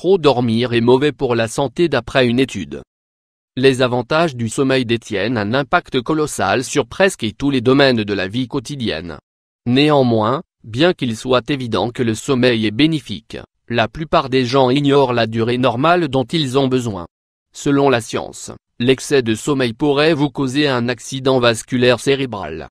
trop dormir est mauvais pour la santé d'après une étude. Les avantages du sommeil détiennent un impact colossal sur presque tous les domaines de la vie quotidienne. Néanmoins, bien qu'il soit évident que le sommeil est bénéfique, la plupart des gens ignorent la durée normale dont ils ont besoin. Selon la science, l'excès de sommeil pourrait vous causer un accident vasculaire cérébral.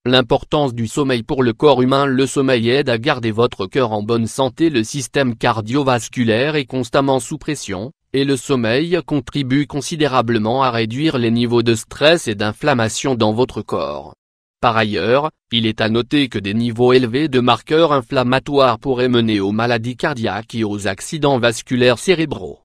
L'importance du sommeil pour le corps humain. Le sommeil aide à garder votre cœur en bonne santé. Le système cardiovasculaire est constamment sous pression, et le sommeil contribue considérablement à réduire les niveaux de stress et d'inflammation dans votre corps. Par ailleurs, il est à noter que des niveaux élevés de marqueurs inflammatoires pourraient mener aux maladies cardiaques et aux accidents vasculaires cérébraux.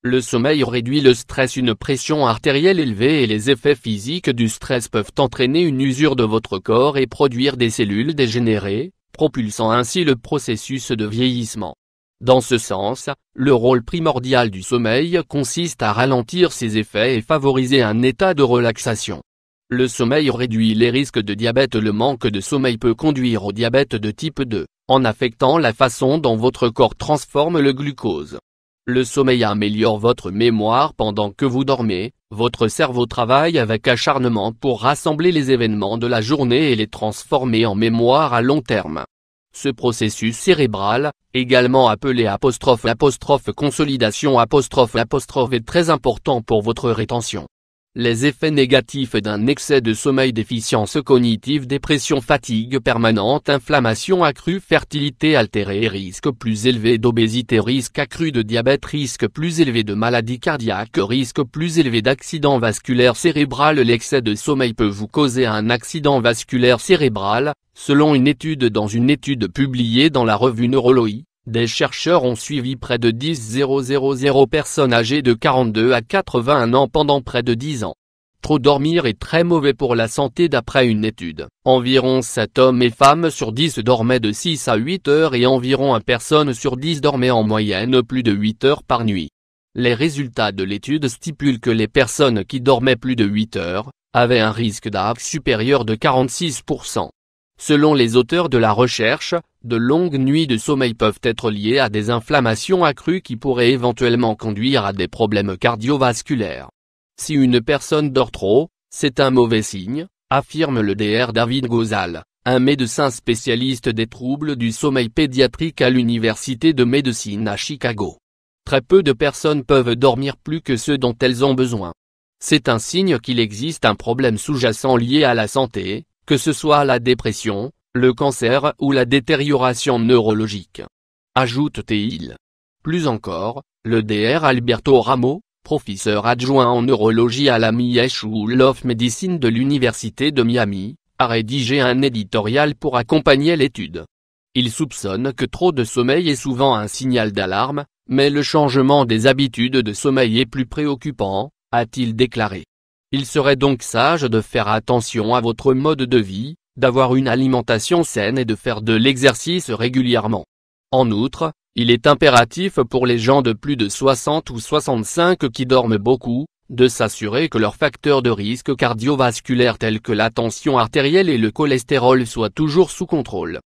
Le sommeil réduit le stress. Une pression artérielle élevée et les effets physiques du stress peuvent entraîner une usure de votre corps et produire des cellules dégénérées, propulsant ainsi le processus de vieillissement. Dans ce sens, le rôle primordial du sommeil consiste à ralentir ces effets et favoriser un état de relaxation. Le sommeil réduit les risques de diabète. Le manque de sommeil peut conduire au diabète de type 2, en affectant la façon dont votre corps transforme le glucose. Le sommeil améliore votre mémoire. Pendant que vous dormez, votre cerveau travaille avec acharnement pour rassembler les événements de la journée et les transformer en mémoire à long terme. Ce processus cérébral, également appelé consolidation est très important pour votre rétention. Les effets négatifs d'un excès de sommeil: déficience cognitive, dépression, fatigue permanente, inflammation accrue, fertilité altérée, risque plus élevé d'obésité, risque accru de diabète, risque plus élevé de maladies cardiaques, risque plus élevé d'accident vasculaire cérébral. L'excès de sommeil peut vous causer un accident vasculaire cérébral. Selon une étude publiée dans la revue Neurology, des chercheurs ont suivi près de 10 personnes âgées de 42 à 81 ans pendant près de 10 ans. Trop dormir est très mauvais pour la santé. D'après une étude, environ 7 hommes et femmes sur 10 dormaient de 6 à 8 heures et environ 1 personne sur 10 dormait en moyenne plus de 8 heures par nuit. Les résultats de l'étude stipulent que les personnes qui dormaient plus de 8 heures avaient un risque d'AVC supérieur de 46%. Selon les auteurs de la recherche, de longues nuits de sommeil peuvent être liées à des inflammations accrues qui pourraient éventuellement conduire à des problèmes cardiovasculaires. Si une personne dort trop, c'est un mauvais signe, affirme le Dr David Gozal, un médecin spécialiste des troubles du sommeil pédiatrique à l'Université de médecine à Chicago. Très peu de personnes peuvent dormir plus que ce dont elles ont besoin. C'est un signe qu'il existe un problème sous-jacent lié à la santé, que ce soit la dépression, le cancer ou la détérioration neurologique. Ajoute-t-il. Plus encore, le Dr Alberto Ramo, professeur adjoint en neurologie à la Miami School of Medicine de l'Université de Miami, a rédigé un éditorial pour accompagner l'étude. Il soupçonne que trop de sommeil est souvent un signal d'alarme, mais le changement des habitudes de sommeil est plus préoccupant, a-t-il déclaré. Il serait donc sage de faire attention à votre mode de vie, d'avoir une alimentation saine et de faire de l'exercice régulièrement. En outre, il est impératif pour les gens de plus de 60 ou 65 qui dorment beaucoup, de s'assurer que leurs facteurs de risque cardiovasculaire tels que la tension artérielle et le cholestérol soient toujours sous contrôle.